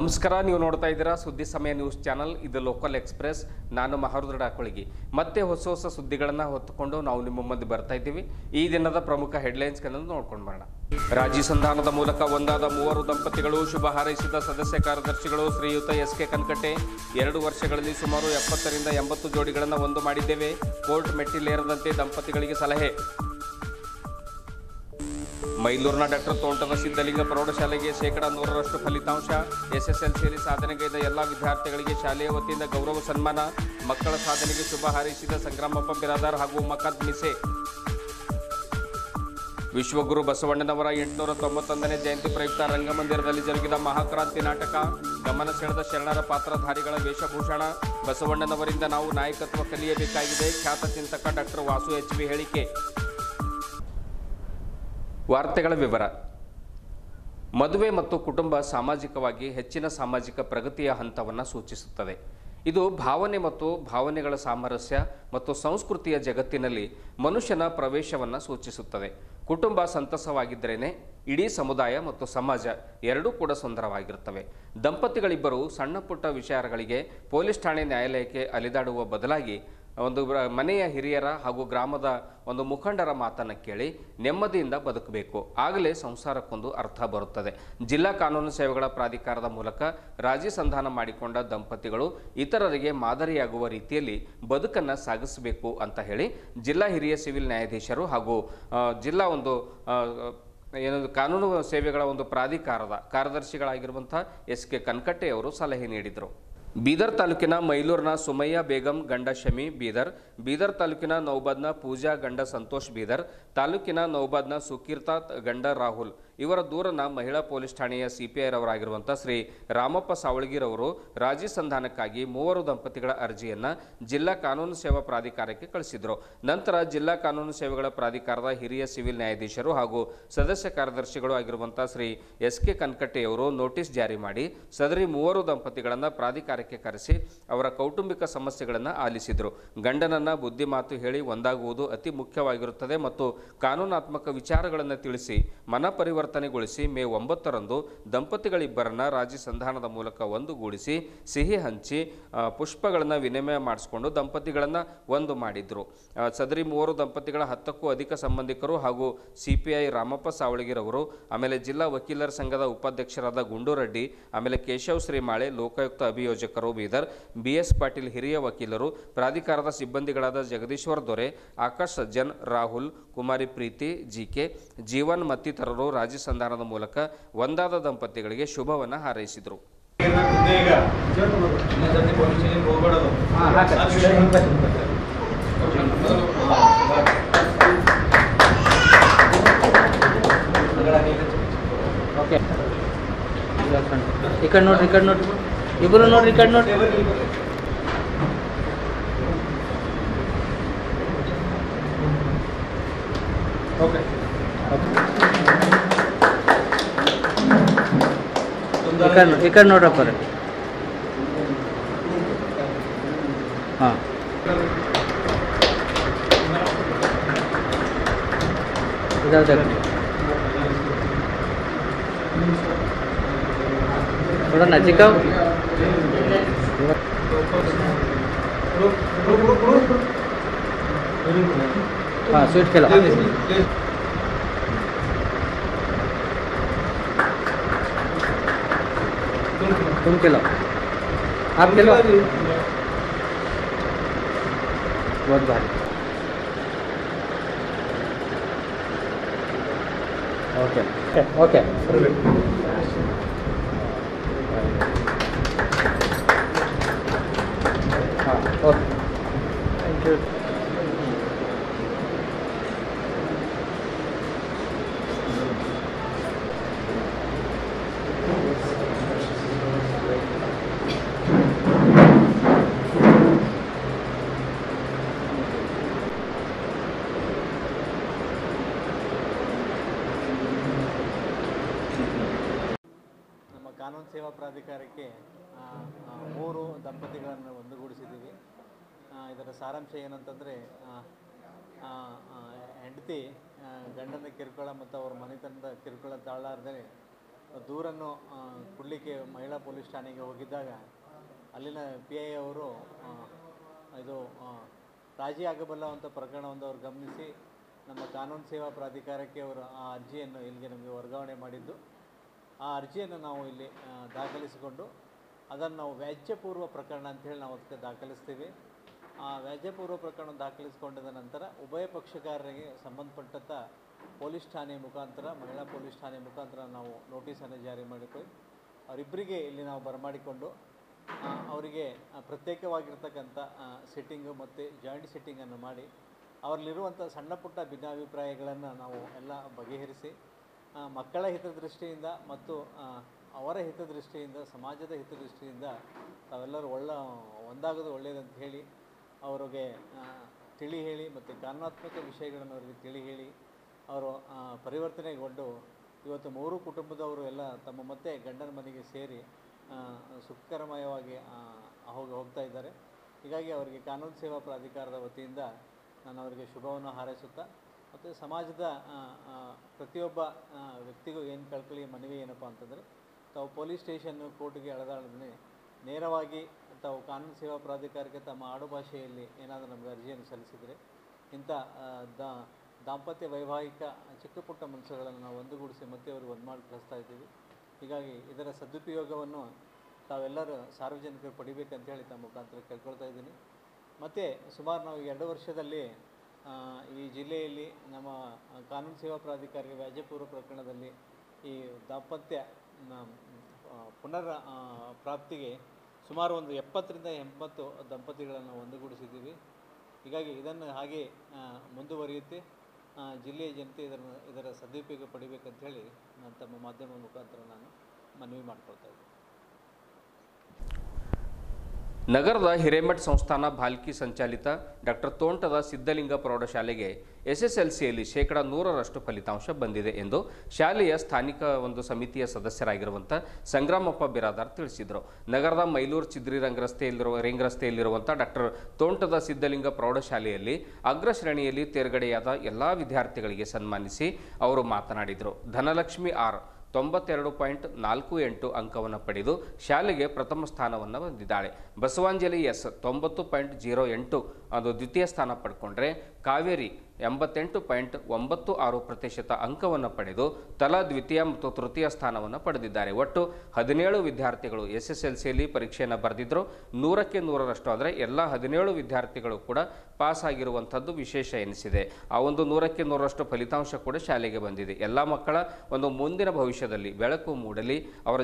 ನಮಸ್ಕಾರ, ನೀವು ನೋಡ್ತಾ ಇದ್ದೀರಾ ಸುದ್ದಿ ಸಮಯ ನ್ಯೂಸ್ ಚಾನಲ್. ಇದು ಲೋಕಲ್ ಎಕ್ಸ್ಪ್ರೆಸ್. ನಾನು ಮಹಾರುದ್ರ ಡಾಕೊಳಗಿ. ಮತ್ತೆ ಹೊಸ ಸುದ್ದಿಗಳನ್ನು ಹೊತ್ತುಕೊಂಡು ನಾವು ನಿಮ್ಮ ಮುಂದೆ ಬರ್ತಾ ಇದ್ದೀವಿ. ಈ ದಿನದ ಪ್ರಮುಖ ಹೆಡ್ಲೈನ್ಸ್ಗಳನ್ನು ನೋಡ್ಕೊಂಡು ಬರೋಣ. ರಾಜಿ ಸಂಧಾನದ ಮೂಲಕ ಒಂದಾದ ಮೂವರು ದಂಪತಿಗಳು ಶುಭ ಹಾರೈಸಿದ ಸದಸ್ಯ ಕಾರ್ಯದರ್ಶಿಗಳು ಶ್ರೀಯುತ ಎಸ್.ಕೆ. ಕನ್ಕಟ್ಟೆ. 2 ವರ್ಷಗಳಲ್ಲಿ ಸುಮಾರು 70 ರಿಂದ 80 ಜೋಡಿಗಳನ್ನು ಒಂದು ಮಾಡಿದ್ದೇವೆ. ಕೋರ್ಟ್ ಮೆಟ್ಟಿಲೇರದಂತೆ ದಂಪತಿಗಳಿಗೆ ಸಲಹೆ. ಮೈಲೂರಿನ ಡಾಕ್ಟರ್ ತೋಂಟದ ಸಿದ್ಧಲಿಂಗ ಪ್ರೌಢಶಾಲೆಗೆ 100% ಫಲಿತಾಂಶ. ಎಸ್ಎಸ್ಎಲ್ಸಿಯಲ್ಲಿ ಸಾಧನೆಗೈದ ಎಲ್ಲ ವಿದ್ಯಾರ್ಥಿಗಳಿಗೆ ಶಾಲೆಯ ವತಿಯಿಂದ ಗೌರವ ಸನ್ಮಾನ. ಮಕ್ಕಳ ಸಾಧನೆಗೆ ಶುಭ ಹಾರೈಸಿದ ಸಂಗ್ರಾಮಪ್ಪ ಬಿರಾದಾರ್ ಹಾಗೂ ಮಕದ್ ಮಿಸೆ. ವಿಶ್ವಗುರು ಬಸವಣ್ಣನವರ 891ನೇ ಜಯಂತಿ ಪ್ರಯುಕ್ತ ರಂಗಮಂದಿರದಲ್ಲಿ ಜರುಗಿದ ಮಹಾಕ್ರಾಂತಿ ನಾಟಕ. ಗಮನ ಸೆಳೆದ ಶರಣರ ಪಾತ್ರಧಾರಿಗಳ ವೇಷಭೂಷಣ. ಬಸವಣ್ಣನವರಿಂದ ನಾವು ನಾಯಕತ್ವ ಕಲಿಯಬೇಕಾಗಿದೆ. ಖ್ಯಾತ ಚಿಂತಕ ಡಾಕ್ಟರ್ ವಾಸು ಎಚ್.ಬಿ. ಹೇಳಿಕೆ. ವಾರ್ತೆಗಳ ವಿವರ. ಮದುವೆ ಮತ್ತು ಕುಟುಂಬ ಸಾಮಾಜಿಕವಾಗಿ ಹೆಚ್ಚಿನ ಸಾಮಾಜಿಕ ಪ್ರಗತಿಯ ಹಂತವನ್ನು ಸೂಚಿಸುತ್ತದೆ. ಇದು ಭಾವನೆ ಮತ್ತು ಭಾವನೆಗಳ ಸಾಮರಸ್ಯ ಮತ್ತು ಸಂಸ್ಕೃತಿಯ ಜಗತ್ತಿನಲ್ಲಿ ಮನುಷ್ಯನ ಪ್ರವೇಶವನ್ನು ಸೂಚಿಸುತ್ತದೆ. ಕುಟುಂಬ ಸಂತಸವಾಗಿದ್ದರೇನೆ ಇಡೀ ಸಮುದಾಯ ಮತ್ತು ಸಮಾಜ ಎರಡೂ ಕೂಡ ಸುಂದರವಾಗಿರುತ್ತವೆ. ದಂಪತಿಗಳಿಬ್ಬರು ಸಣ್ಣ ಪುಟ್ಟ ವಿಚಾರಗಳಿಗೆ ಪೊಲೀಸ್ ಠಾಣೆ ನ್ಯಾಯಾಲಯಕ್ಕೆ ಅಲಿದಾಡುವ ಬದಲಾಗಿ ಒಂದು ಮನೆಯ ಹಿರಿಯರ ಹಾಗೂ ಗ್ರಾಮದ ಒಂದು ಮುಖಂಡರ ಮಾತನ್ನು ಕೇಳಿ ನೆಮ್ಮದಿಯಿಂದ ಬದುಕಬೇಕು. ಆಗಲೇ ಸಂಸಾರಕ್ಕೊಂದು ಅರ್ಥ ಬರುತ್ತದೆ. ಜಿಲ್ಲಾ ಕಾನೂನು ಸೇವೆಗಳ ಪ್ರಾಧಿಕಾರದ ಮೂಲಕ ರಾಜಿ ಸಂಧಾನ ಮಾಡಿಕೊಂಡ ದಂಪತಿಗಳು ಇತರರಿಗೆ ಮಾದರಿಯಾಗುವ ರೀತಿಯಲ್ಲಿ ಬದುಕನ್ನು ಸಾಗಿಸಬೇಕು ಅಂತ ಹೇಳಿ ಜಿಲ್ಲಾ ಹಿರಿಯ ಸಿವಿಲ್ ನ್ಯಾಯಾಧೀಶರು ಹಾಗೂ ಜಿಲ್ಲಾ ಕಾನೂನು ಸೇವೆಗಳ ಒಂದು ಪ್ರಾಧಿಕಾರದ ಕಾರ್ಯದರ್ಶಿಗಳಾಗಿರುವಂಥ ಎಸ್.ಕೆ. ಕನ್ಕಟ್ಟೆಯವರು ಸಲಹೆ ನೀಡಿದರು. ಬೀದರ್ ತಾಲೂಕಿನ ಮೈಲೂರಿನ ಸುಮಯ್ಯ ಬೇಗಂ ಗಂಡ ಶಮಿ ಬೀದರ್, ಬೀದರ್ ತಾಲೂಕಿನ ನೌಬಾದ್ನ ಪೂಜಾ ಗಂಡ ಸಂತೋಷ್ ಬೀದರ್, ತಾಲೂಕಿನ ನೌಬಾದ್ನ ಸುಕೀರ್ತಾತ್ ಗಂಡ ರಾಹುಲ್ ಇವರ ದೂರನ ಮಹಿಳಾ ಪೊಲೀಸ್ ಠಾಣೆಯ ಸಿಪಿಐರವರಾಗಿರುವಂಥ ಶ್ರೀ ರಾಮಪ್ಪ ಸಾವಳಗಿರವರು ರಾಜಿ ಸಂಧಾನಕ್ಕಾಗಿ 3 ದಂಪತಿಗಳ ಅರ್ಜಿಯನ್ನು ಜಿಲ್ಲಾ ಕಾನೂನು ಸೇವಾ ಪ್ರಾಧಿಕಾರಕ್ಕೆ ಕಳಿಸಿದರು. ನಂತರ ಜಿಲ್ಲಾ ಕಾನೂನು ಸೇವೆಗಳ ಪ್ರಾಧಿಕಾರದ ಹಿರಿಯ ಸಿವಿಲ್ ನ್ಯಾಯಾಧೀಶರು ಹಾಗೂ ಸದಸ್ಯ ಕಾರ್ಯದರ್ಶಿಗಳು ಆಗಿರುವಂಥ ಶ್ರೀ ಎಸ್.ಕೆ. ಕನ್ಕಟ್ಟೆಯವರು ನೋಟಿಸ್ ಜಾರಿ ಮಾಡಿ ಸದರಿ 3 ದಂಪತಿಗಳನ್ನು ಪ್ರಾಧಿಕಾರಕ್ಕೆ ಕರೆಸಿ ಅವರ ಕೌಟುಂಬಿಕ ಸಮಸ್ಯೆಗಳನ್ನು ಆಲಿಸಿದರು. ಗಂಡನನ್ನು ಬುದ್ಧಿಮಾತು ಹೇಳಿ ಒಂದಾಗುವುದು ಅತಿ ಮುಖ್ಯವಾಗಿರುತ್ತದೆ ಮತ್ತು ಕಾನೂನಾತ್ಮಕ ವಿಚಾರಗಳನ್ನು ತಿಳಿಸಿ ಮನ ಪರಿವರ್ತನೆಗೊಳಿಸಿ ಮೇ 9ರಂದು ದಂಪತಿಗಳಿಬ್ಬರನ್ನ ರಾಜಿ ಸಂಧಾನದ ಮೂಲಕ ಒಂದುಗೂಡಿಸಿ ಸಿಹಿ ಹಂಚಿ ಪುಷ್ಪಗಳನ್ನು ವಿನಿಮಯ ಮಾಡಿಸಿಕೊಂಡು ದಂಪತಿಗಳನ್ನು ಒಂದು ಮಾಡಿದ್ರು. ಸದರಿ 3 ದಂಪತಿಗಳ 10ಕ್ಕೂ ಅಧಿಕ ಸಂಬಂಧಿಕರು ಹಾಗೂ ಸಿಪಿಐ ರಾಮಪ್ಪ ಸಾವಳಗಿರವರು, ಆಮೇಲೆ ಜಿಲ್ಲಾ ವಕೀಲರ ಸಂಘದ ಉಪಾಧ್ಯಕ್ಷರಾದ ಗುಂಡೂರೆಡ್ಡಿ, ಆಮೇಲೆ ಕೇಶವ್ ಶ್ರೀಮಾಳೆ ಲೋಕಾಯುಕ್ತ ಅಭಿಯೋಜಕರು ಬೀದರ್, BS ಪಾಟೀಲ್ ಹಿರಿಯ ವಕೀಲರು, ಪ್ರಾಧಿಕಾರದ ಸಿಬ್ಬಂದಿಗಳಾದ ಜಗದೀಶ್ವರ ದೊರೆ, ಆಕಾಶ್ ಸಜ್ಜನ್, ರಾಹುಲ್, ಕುಮಾರಿ ಪ್ರೀತಿ, ಜಿಕೆ, ಜೀವನ್ ಮತ್ತಿತರರು ರಾಜಿ ಸಂಧಾನದ ಮೂಲಕ ಒಂದಾದ ದಂಪತಿಗಳಿಗೆ ಶುಭವನ್ನು ಹಾರೈಸಿದರು. ನೋಡ್ರಿ ಇಬ್ಬರು ನೋಡ್ರಿ ఇక్కడ ನೋಡ್ರಪ್ಪ. ಹಾಂ थोड़ा नजीक आओ. हाँ स्वीट खेलो. तुम खेलो, आप खेलो. बहुत भारी. Okay okay. हाँ ओके. Thank you. ಕಾನೂನು ಸೇವಾ ಪ್ರಾಧಿಕಾರಕ್ಕೆ 3 ದಂಪತಿಗಳನ್ನು ಒಂದುಗೂಡಿಸಿದ್ದೀವಿ. ಇದರ ಸಾರಾಂಶ ಏನಂತಂದರೆ, ಹೆಂಡತಿ ಗಂಡನ ಕಿರುಕುಳ ಮತ್ತು ಅವ್ರ ಮನೆತನದ ಕಿರುಕುಳ ತಾಳಲಾರದೆ ದೂರನ್ನು ಕೊಡಲಿಕ್ಕೆ ಮಹಿಳಾ ಪೊಲೀಸ್ ಠಾಣೆಗೆ ಹೋಗಿದ್ದಾಗ ಅಲ್ಲಿನ PI ಅವರು ಇದು ರಾಜಿ ಆಗಬಲ್ಲ ಅಂತ ಪ್ರಕರಣವನ್ನು ಅವರು ಗಮನಿಸಿ ನಮ್ಮ ಕಾನೂನು ಸೇವಾ ಪ್ರಾಧಿಕಾರಕ್ಕೆ ಅವರು ಆ ಅರ್ಜಿಯನ್ನು ಇಲ್ಲಿಗೆ ನಮಗೆ ವರ್ಗಾವಣೆ ಮಾಡಿದ್ದು, ಆ ಅರ್ಜಿಯನ್ನು ನಾವು ಇಲ್ಲಿ ದಾಖಲಿಸಿಕೊಂಡು ಅದನ್ನು ನಾವು ವ್ಯಾಜ್ಯಪೂರ್ವ ಪ್ರಕರಣ ಅಂಥೇಳಿ ನಾವು ಅದಕ್ಕೆ ದಾಖಲಿಸ್ತೀವಿ. ಆ ವ್ಯಾಜ್ಯಪೂರ್ವ ಪ್ರಕರಣ ದಾಖಲಿಸಿಕೊಂಡ ನಂತರ ಉಭಯ ಪಕ್ಷಕಾರರಿಗೆ ಸಂಬಂಧಪಟ್ಟಂಥ ಪೊಲೀಸ್ ಠಾಣೆ ಮುಖಾಂತರ, ಮಹಿಳಾ ಪೊಲೀಸ್ ಠಾಣೆ ಮುಖಾಂತರ ನಾವು ನೋಟಿಸನ್ನು ಜಾರಿ ಮಾಡಿಕೊಂಡು ಅವರಿಬ್ಬರಿಗೆ ಇಲ್ಲಿ ನಾವು ಬರಮಾಡಿಕೊಂಡು ಅವರಿಗೆ ಪ್ರತ್ಯೇಕವಾಗಿರ್ತಕ್ಕಂಥ ಸಿಟ್ಟಿಂಗು ಮತ್ತು ಜಾಯಿಂಟ್ ಸಿಟ್ಟಿಂಗನ್ನು ಮಾಡಿ ಅವರಲ್ಲಿರುವಂಥ ಸಣ್ಣ ಪುಟ್ಟ ಭಿನ್ನಾಭಿಪ್ರಾಯಗಳನ್ನು ನಾವು ಎಲ್ಲ ಬಗೆಹರಿಸಿ ಮಕ್ಕಳ ಹಿತದೃಷ್ಟಿಯಿಂದ ಮತ್ತು ಅವರ ಹಿತದೃಷ್ಟಿಯಿಂದ, ಸಮಾಜದ ಹಿತದೃಷ್ಟಿಯಿಂದ ತಾವೆಲ್ಲರೂ ಒಂದಾಗೋದು ಒಳ್ಳೆಯದಂತ ಹೇಳಿ ಅವರಿಗೆ ತಿಳಿ ಹೇಳಿ ಮತ್ತು ಕಾನೂನಾತ್ಮಕ ವಿಷಯಗಳನ್ನು ಅವರಿಗೆ ತಿಳಿ ಹೇಳಿ ಅವರು ಪರಿವರ್ತನೆಗೊಂಡು ಇವತ್ತು 3 ಕುಟುಂಬದವರು ಎಲ್ಲ ತಮ್ಮ ಮತ್ತೆ ಗಂಡನ ಮನೆಗೆ ಸೇರಿ ಸುಖಕರಮಯವಾಗಿ ಹೋಗ್ತಾ ಇದ್ದಾರೆ. ಹೀಗಾಗಿ ಅವರಿಗೆ ಕಾನೂನು ಸೇವಾ ಪ್ರಾಧಿಕಾರದ ವತಿಯಿಂದ ನಾನು ಅವರಿಗೆ ಶುಭವನ್ನು ಹಾರೈಸುತ್ತಾ ಮತ್ತು ಸಮಾಜದ ಪ್ರತಿಯೊಬ್ಬ ವ್ಯಕ್ತಿಗೂ ಏನು ಕಳ್ಕೊಳ್ಳಿ ಮನವಿ ಏನಪ್ಪ ಅಂತಂದರೆ, ತಾವು ಪೊಲೀಸ್ ಸ್ಟೇಷನ್ನು ಕೋರ್ಟ್ಗೆ ಅಳೆದಾಡದೇ ನೇರವಾಗಿ ತಾವು ಕಾನೂನು ಸೇವಾ ಪ್ರಾಧಿಕಾರಕ್ಕೆ ತಮ್ಮ ಆಡುಭಾಷೆಯಲ್ಲಿ ಏನಾದರೂ ನಮಗೆ ಅರ್ಜಿಯನ್ನು ಸಲ್ಲಿಸಿದರೆ ಇಂಥ ದಾಂಪತ್ಯ ವೈವಾಹಿಕ ಚಿಕ್ಕ ಪುಟ್ಟ ಮನಸ್ಸುಗಳನ್ನು ನಾವು ಒಂದುಗೂಡಿಸಿ ಮತ್ತೆ ಅವ್ರಿಗೆ ಒಂದು ಮಾಡಿ ಕಳಿಸ್ತಾ ಇದ್ದೀವಿ. ಹೀಗಾಗಿ ಇದರ ಸದುಪಯೋಗವನ್ನು ತಾವೆಲ್ಲರೂ ಸಾರ್ವಜನಿಕರು ಪಡಿಬೇಕಂತೇಳಿ ತಮ್ಮ ಮುಖಾಂತರ ಕೇಳ್ಕೊಳ್ತಾ ಇದ್ದೀನಿ. ಮತ್ತು ಸುಮಾರು ನಾವು 2 ವರ್ಷದಲ್ಲಿ ಈ ಜಿಲ್ಲೆಯಲ್ಲಿ ನಮ್ಮ ಕಾನೂನು ಸೇವಾ ಪ್ರಾಧಿಕಾರಕ್ಕೆ ವ್ಯಾಜ್ಯಪೂರ್ವ ಪ್ರಕರಣದಲ್ಲಿ ಈ ದಾಂಪತ್ಯ ಪುನರ್ ಪ್ರಾಪ್ತಿಗೆ ಸುಮಾರು ಒಂದು 70ರಿಂದ 80 ದಂಪತಿಗಳನ್ನು ಒಂದುಗೂಡಿಸಿದ್ದೀವಿ. ಹೀಗಾಗಿ ಇದನ್ನು ಹಾಗೆ ಮುಂದುವರಿಯುತ್ತೆ. ಜಿಲ್ಲೆಯ ಜನತೆ ಇದರ ಸದುಪಯೋಗ ಪಡಿಬೇಕಂತ ಹೇಳಿ ನಾನು ತಮ್ಮ ಮಾಧ್ಯಮದ ಮುಖಾಂತರ ನಾನು ಮನವಿ ಮಾಡಿಕೊಳ್ತಾ ಇದ್ದೀನಿ. ನಗರದ ಹಿರೇಮಠ್ ಸಂಸ್ಥಾನ ಭಾಲ್ಕಿ ಸಂಚಾಲಿತ ಡಾಕ್ಟರ್ ತೋಂಟದ ಸಿದ್ಧಲಿಂಗ ಪ್ರೌಢಶಾಲೆಗೆ SSLCಯಲ್ಲಿ 100% ಫಲಿತಾಂಶ ಬಂದಿದೆ ಎಂದು ಶಾಲೆಯ ಸ್ಥಾನಿಕ ಒಂದು ಸಮಿತಿಯ ಸದಸ್ಯರಾಗಿರುವಂಥ ಸಂಗ್ರಾಮಪ್ಪ ಬಿರಾದಾರ್ ತಿಳಿಸಿದರು. ನಗರದ ಮೈಲೂರು ಚಿದ್ರಿ ರಿಂಗ್ ರಸ್ತೆಯಲ್ಲಿರುವಂಥ ಡಾಕ್ಟರ್ ತೋಂಟದ ಸಿದ್ಧಲಿಂಗ ಪ್ರೌಢಶಾಲೆಯಲ್ಲಿ ಅಗ್ರಶ್ರೇಣಿಯಲ್ಲಿ ತೇರ್ಗಡೆಯಾದ ಎಲ್ಲ ವಿದ್ಯಾರ್ಥಿಗಳಿಗೆ ಸನ್ಮಾನಿಸಿ ಅವರು ಮಾತನಾಡಿದರು. ಧನಲಕ್ಷ್ಮಿ ಆರ್ 92.48 ಅಂಕವನ್ನು ಪಡೆದು ಶಾಲೆಗೆ ಪ್ರಥಮ ಸ್ಥಾನವನ್ನು ಹೊಂದಿದ್ದಾಳೆ. ಬಸವಾಂಜಲಿ ಎಸ್ 90.08 ಅದು ದ್ವಿತೀಯ ಸ್ಥಾನ ಪಡ್ಕೊಂಡ್ರೆ, ಕಾವೇರಿ 88.96% ಅಂಕವನ್ನು ಪಡೆದು ತಲಾ ದ್ವಿತೀಯ ಮತ್ತು ತೃತೀಯ ಸ್ಥಾನವನ್ನು ಪಡೆದಿದ್ದಾರೆ. ಒಟ್ಟು 17 ವಿದ್ಯಾರ್ಥಿಗಳು SSLCಯಲ್ಲಿ ಪರೀಕ್ಷೆಯನ್ನು ಬರೆದಿದ್ದರು. 100ಕ್ಕೆ 100ರಷ್ಟು ಅಂದರೆ ಎಲ್ಲ 17 ವಿದ್ಯಾರ್ಥಿಗಳು ಕೂಡ ಪಾಸ್ ಆಗಿರುವಂಥದ್ದು ವಿಶೇಷ ಎನಿಸಿದೆ. ಆ ಒಂದು 100ಕ್ಕೆ 100ರಷ್ಟು ಫಲಿತಾಂಶ ಕೂಡ ಶಾಲೆಗೆ ಬಂದಿದೆ. ಎಲ್ಲ ಮಕ್ಕಳ ಒಂದು ಮುಂದಿನ ಭವಿಷ್ಯದಲ್ಲಿ ಬೆಳಕು ಮೂಡಲಿ, ಅವರ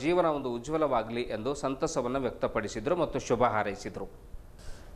ಜೀವನ ಒಂದು ಉಜ್ವಲವಾಗಲಿ ಎಂದು ಸಂತಸವನ್ನು ವ್ಯಕ್ತಪಡಿಸಿದರು ಮತ್ತು ಶುಭ ಹಾರೈಸಿದರು.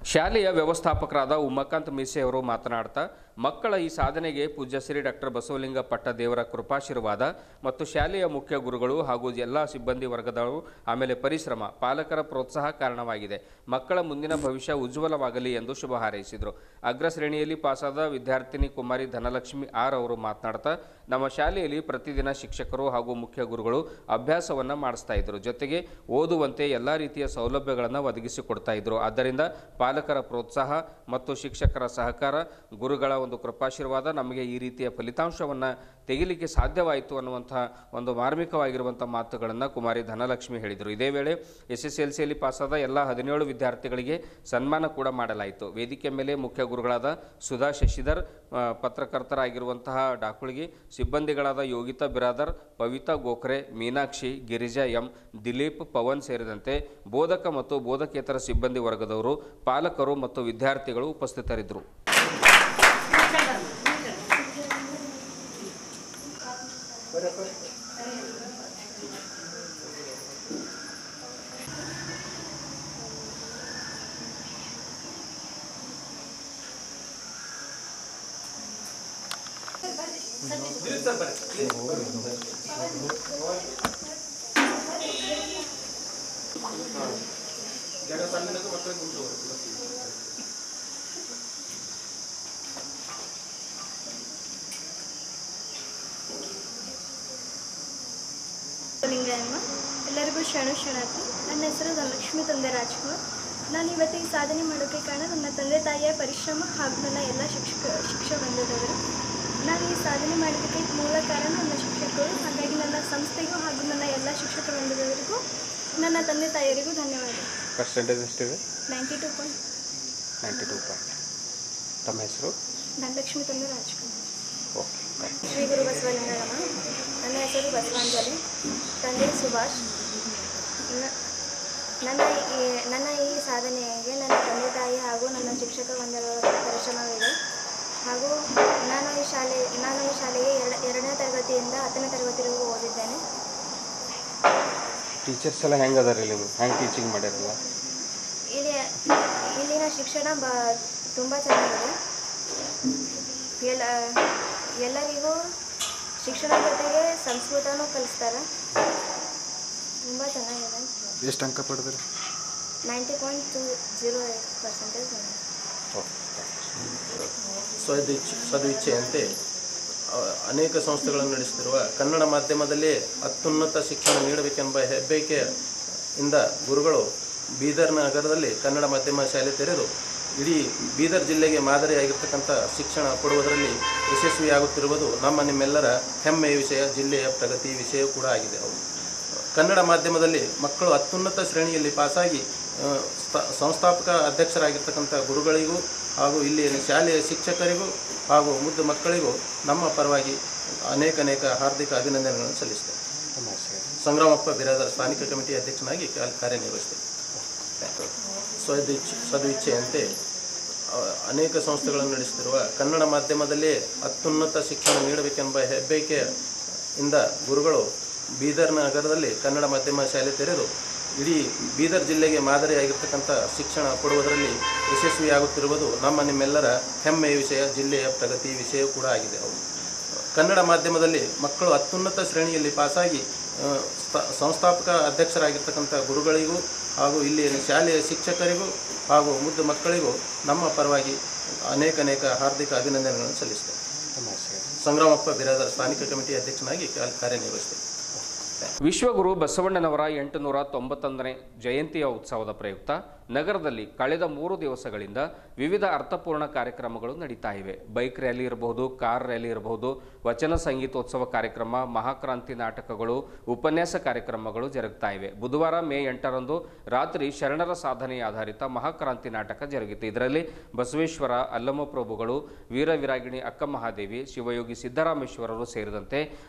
ಶಾಲೆಯ ವ್ಯವಸ್ಥಾಪಕರಾದ ಉಮಾಕಾಂತ್ ಮೀಸೆ ಅವರು ಮಾತನಾಡ್ತಾ, ಮಕ್ಕಳ ಈ ಸಾಧನೆಗೆ ಪೂಜ್ಯ ಶ್ರೀ ಡಾಕ್ಟರ್ ಬಸವಲಿಂಗ ಪಟ್ಟ ದೇವರ ಕೃಪಾಶೀರ್ವಾದ ಮತ್ತು ಶಾಲೆಯ ಮುಖ್ಯ ಗುರುಗಳು ಹಾಗೂ ಎಲ್ಲ ಸಿಬ್ಬಂದಿ ವರ್ಗದವರು ಆಮೇಲೆ ಪರಿಶ್ರಮ, ಪಾಲಕರ ಪ್ರೋತ್ಸಾಹ ಕಾರಣವಾಗಿದೆ. ಮಕ್ಕಳ ಮುಂದಿನ ಭವಿಷ್ಯ ಉಜ್ವಲವಾಗಲಿ ಎಂದು ಶುಭ ಹಾರೈಸಿದರು. ಅಗ್ರಶ್ರೇಣಿಯಲ್ಲಿ ಪಾಸಾದ ವಿದ್ಯಾರ್ಥಿನಿ ಕುಮಾರಿ ಧನಲಕ್ಷ್ಮಿ ಆರ್ ಅವರು ಮಾತನಾಡ್ತಾ, ನಮ್ಮ ಶಾಲೆಯಲ್ಲಿ ಪ್ರತಿದಿನ ಶಿಕ್ಷಕರು ಹಾಗೂ ಮುಖ್ಯ ಗುರುಗಳು ಅಭ್ಯಾಸವನ್ನು ಮಾಡಿಸ್ತಾ ಇದ್ದರು. ಜೊತೆಗೆ ಓದುವಂತೆ ಎಲ್ಲ ರೀತಿಯ ಸೌಲಭ್ಯಗಳನ್ನು ಒದಗಿಸಿಕೊಡ್ತಾ ಇದ್ದರು. ಆದ್ದರಿಂದ ಪಾಲಕರ ಪ್ರೋತ್ಸಾಹ ಮತ್ತು ಶಿಕ್ಷಕರ ಸಹಕಾರ, ಗುರುಗಳ ಒಂದು ಕೃಪಾಶೀರ್ವಾದ ನಮಗೆ ಈ ರೀತಿಯ ಫಲಿತಾಂಶವನ್ನು ತೆಗಿಲಿಕ್ಕೆ ಸಾಧ್ಯವಾಯಿತು ಅನ್ನುವಂಥ ಒಂದು ಮಾರ್ಮಿಕವಾಗಿರುವಂಥ ಮಾತುಗಳನ್ನು ಕುಮಾರಿ ಧನಲಕ್ಷ್ಮಿ ಹೇಳಿದರು. ಇದೇ ವೇಳೆ SSLCಯಲ್ಲಿ ಪಾಸಾದ ಎಲ್ಲ 17 ವಿದ್ಯಾರ್ಥಿಗಳಿಗೆ ಸನ್ಮಾನ ಕೂಡ ಮಾಡಲಾಯಿತು. ವೇದಿಕೆ ಮೇಲೆ ಮುಖ್ಯ ಗುರುಗಳಾದ ಸುಧಾ ಶಶಿಧರ್, ಪತ್ರಕರ್ತರಾಗಿರುವಂತಹ ಡಾಕುಳಿಗಿ, ಸಿಬ್ಬಂದಿಗಳಾದ ಯೋಗಿತಾ ಬಿರಾದರ್, ಪವಿತಾ ಗೋಖರೆ, ಮೀನಾಕ್ಷಿ, ಗಿರಿಜಾ ಎಂ, ದಿಲೀಪ್, ಪವನ್ ಸೇರಿದಂತೆ ಬೋಧಕ ಮತ್ತು ಬೋಧಕೇತರ ಸಿಬ್ಬಂದಿ ವರ್ಗದವರು, ಪಾಲಕರು ಮತ್ತು ವಿದ್ಯಾರ್ಥಿಗಳು ಉಪಸ್ಥಿತರಿದ್ದರು. ಲಿಂಗಯ್ಯಮ್ಮ, ಎಲ್ಲರಿಗೂ ಶರಣಾರ್ಥಿ. ನನ್ನ ಹೆಸರು ಧನಲಕ್ಷ್ಮಿ ತಂದೆ ರಾಜ್ಕುಮಾರ್. ನಾನು ಇವತ್ತು ಈ ಸಾಧನೆ ಮಾಡೋಕ್ಕೆ ಕಾರಣ ನನ್ನ ತಂದೆ ತಾಯಿಯ ಪರಿಶ್ರಮ ಹಾಗೂ ನನ್ನ ಎಲ್ಲ ಶಿಕ್ಷಕ ಬಂಧುದವರು. ನಾನು ಈ ಸಾಧನೆ ಮಾಡೋದಕ್ಕೆ ಮೂಲ ಕಾರಣ ನನ್ನ ಶಿಕ್ಷಕರು ವಂದನೆಗಳು. ಹಾಗಾಗಿ ನನ್ನ ಸಂಸ್ಥೆಗೂ ಹಾಗೂ ನನ್ನ ಎಲ್ಲ ಶಿಕ್ಷಕ ವೃಂದದವರಿಗೂ ನನ್ನ ತಂದೆ ತಾಯಿಯರಿಗೂ ಧನ್ಯವಾದ. ಪರ್ಸೆಂಟೇಜ್ ಎಷ್ಟಿದೆ? 92.92. ತಮ್ಮ ಹೆಸರು? ಧನಲಕ್ಷ್ಮಿ ತಂದೆ ರಾಜ್ಕುಮಾರ್. ಓಕೆ. ಶ್ರೀ ಗುರು ಬಸವಲಿಂಗಮ್ಮ. ನನ್ನ ಹೆಸರು ಬಸವಾಂಜಲಿ. ತಂದೆ ಸುಭಾಷ್. ನನ್ನ ಈ ಸಾಧನೆಗೆ ನನ್ನ ತಂದೆ ತಾಯಿ ಹಾಗೂ ನನ್ನ ಶಿಕ್ಷಕ ವೃಂದದವರ ಪರಿಶ್ರಮವಿದೆ. ಹಾಗೂ ನಾನು ಈ ಶಾಲೆಗೆ 2ನೇ ತರಗತಿಯಿಂದ 10ನೇ ತರಗತಿವರೆಗೂ ಓದಿದ್ದೇನೆ. ಟೀಚರ್ಸ್ ಎಲ್ಲ ಹೆಂಗೆ ಅದಾರ ಇಲ್ಲಿ? ಹೆಂಗೆ ಟೀಚಿಂಗ್ ಮಾಡ್ಯಾರಲ್ಲ? ಇಲ್ಲಿನ ಶಿಕ್ಷಣ ತುಂಬ ಚೆನ್ನಾಗಿದೆ. ಎಲ್ಲರಿಗೂ ಶಿಕ್ಷಣ ಜೊತೆಗೆ ಸಂಸ್ಕೃತನೂ ಕಲಿಸ್ತಾರೆ. ತುಂಬ ಚೆನ್ನಾಗಿದೆ. ಎಷ್ಟು ಅಂಕ ಪಡೆದ್ರಿ? 90.208%. ಸದಿಚ್ಛೆಯಂತೆ ಅನೇಕ ಸಂಸ್ಥೆಗಳನ್ನು ನಡೆಸುತ್ತಿರುವ ಕನ್ನಡ ಮಾಧ್ಯಮದಲ್ಲಿ ಅತ್ಯುನ್ನತ ಶಿಕ್ಷಣ ನೀಡಬೇಕೆಂಬ ಹೆಬ್ಬಯಕೆಯಿಂದ ಗುರುಗಳು ಬೀದರ್ ನಗರದಲ್ಲಿ ಕನ್ನಡ ಮಾಧ್ಯಮ ಶಾಲೆ ತೆರೆದು ಇಡೀ ಬೀದರ್ ಜಿಲ್ಲೆಗೆ ಮಾದರಿಯಾಗಿರ್ತಕ್ಕಂಥ ಶಿಕ್ಷಣ ಕೊಡುವುದರಲ್ಲಿ ಯಶಸ್ವಿಯಾಗುತ್ತಿರುವುದು ನಿಮ್ಮೆಲ್ಲರ ಹೆಮ್ಮೆಯ ವಿಷಯ, ಜಿಲ್ಲೆಯ ಪ್ರಗತಿ ವಿಷಯ ಕೂಡ ಆಗಿದೆ. ಕನ್ನಡ ಮಾಧ್ಯಮದಲ್ಲಿ ಮಕ್ಕಳು ಅತ್ಯುನ್ನತ ಶ್ರೇಣಿಯಲ್ಲಿ ಪಾಸಾಗಿ ಸಂಸ್ಥಾಪಕ ಅಧ್ಯಕ್ಷರಾಗಿರ್ತಕ್ಕಂಥ ಗುರುಗಳಿಗೂ ಹಾಗೂ ಇಲ್ಲಿ ಶಾಲೆಯ ಶಿಕ್ಷಕರಿಗೂ ಹಾಗೂ ಮುದ್ದು ಮಕ್ಕಳಿಗೂ ನಮ್ಮ ಪರವಾಗಿ ಅನೇಕ ಹಾರ್ದಿಕ ಅಭಿನಂದನೆಗಳನ್ನು ಸಲ್ಲಿಸ್ತೇವೆ. ಸಂಗ್ರಾಮಪ್ಪ ಬಿರಾದರ್ ಸ್ಥಾನಿಕ ಕಮಿಟಿ ಅಧ್ಯಕ್ಷನಾಗಿ ಕಾರ್ಯನಿರ್ವಹಿಸ್ತೇವೆ. ಸದಿಚ್ಛೆಯಂತೆ ಅನೇಕ ಸಂಸ್ಥೆಗಳನ್ನು ನಡೆಸುತ್ತಿರುವ ಕನ್ನಡ ಮಾಧ್ಯಮದಲ್ಲಿ ಅತ್ಯುನ್ನತ ಶಿಕ್ಷಣ ನೀಡಬೇಕೆಂಬ ಹೆಬ್ಬಯಕೆಯಿಂದ ಗುರುಗಳು ಬೀದರ್ ನಗರದಲ್ಲಿ ಕನ್ನಡ ಮಾಧ್ಯಮ ಶಾಲೆ ತೆರೆದು ಇಡೀ ಬೀದರ್ ಜಿಲ್ಲೆಗೆ ಮಾದರಿಯಾಗಿರ್ತಕ್ಕಂಥ ಶಿಕ್ಷಣ ಕೊಡುವುದರಲ್ಲಿ ಯಶಸ್ವಿಯಾಗುತ್ತಿರುವುದು ನಿಮ್ಮೆಲ್ಲರ ಹೆಮ್ಮೆಯ ವಿಷಯ, ಜಿಲ್ಲೆಯ ಪ್ರಗತಿ ವಿಷಯ ಕೂಡ ಆಗಿದೆ. ಕನ್ನಡ ಮಾಧ್ಯಮದಲ್ಲಿ ಮಕ್ಕಳು ಅತ್ಯುನ್ನತ ಶ್ರೇಣಿಯಲ್ಲಿ ಪಾಸಾಗಿ ಸಂಸ್ಥಾಪಕ ಅಧ್ಯಕ್ಷರಾಗಿರ್ತಕ್ಕಂಥ ಗುರುಗಳಿಗೂ ಹಾಗೂ ಇಲ್ಲಿ ಶಾಲೆಯ ಶಿಕ್ಷಕರಿಗೂ ಹಾಗೂ ಮುದ್ದು ಮಕ್ಕಳಿಗೂ ನಮ್ಮ ಪರವಾಗಿ ಅನೇಕ ಹಾರ್ದಿಕ ಅಭಿನಂದನೆಗಳನ್ನು ಸಲ್ಲಿಸ್ತೇವೆ. ಸಂಗ್ರಾಮಪ್ಪ ಬಿರಾದರ್ ಸ್ಥಾನಿಕ ಕಮಿಟಿ ಅಧ್ಯಕ್ಷನಾಗಿ ಕಾರ್ಯನಿರ್ವಹಿಸ್ತೇವೆ. ವಿಶ್ವಗುರು ಬಸವಣ್ಣನವರ 891ನೇ ಜಯಂತಿಯ ಉತ್ಸವದ ಪ್ರಯುಕ್ತ ನಗರದಲ್ಲಿ ಕಳೆದ 3 ದಿವಸಗಳಿಂದ ವಿವಿಧ ಅರ್ಥಪೂರ್ಣ ಕಾರ್ಯಕ್ರಮಗಳು ನಡೀತಾ ಇವೆ. ಬೈಕ್ ರ್ಯಾಲಿ ಇರಬಹುದು, ಕಾರ್ ರ್ಯಾಲಿ ಇರಬಹುದು, ವಚನ ಸಂಗೀತೋತ್ಸವ ಕಾರ್ಯಕ್ರಮ, ಮಹಾಕ್ರಾಂತಿ ನಾಟಕಗಳು, ಉಪನ್ಯಾಸ ಕಾರ್ಯಕ್ರಮಗಳು ಜರುಗ್ತಾ ಇವೆ. ಬುಧವಾರ ಮೇ 8ರಂದು ರಾತ್ರಿ ಶರಣರ ಸಾಧನೆ ಆಧಾರಿತ ಮಹಾಕ್ರಾಂತಿ ನಾಟಕ ಜರುಗಿತು. ಇದರಲ್ಲಿ ಬಸವೇಶ್ವರ, ಅಲ್ಲಮಪ್ರಭುಗಳು, ವೀರವಿರಾಗಿಣಿ ಅಕ್ಕಮಹಾದೇವಿ, ಶಿವಯೋಗಿ ಸಿದ್ದರಾಮೇಶ್ವರರು ಸೇರಿದಂತೆ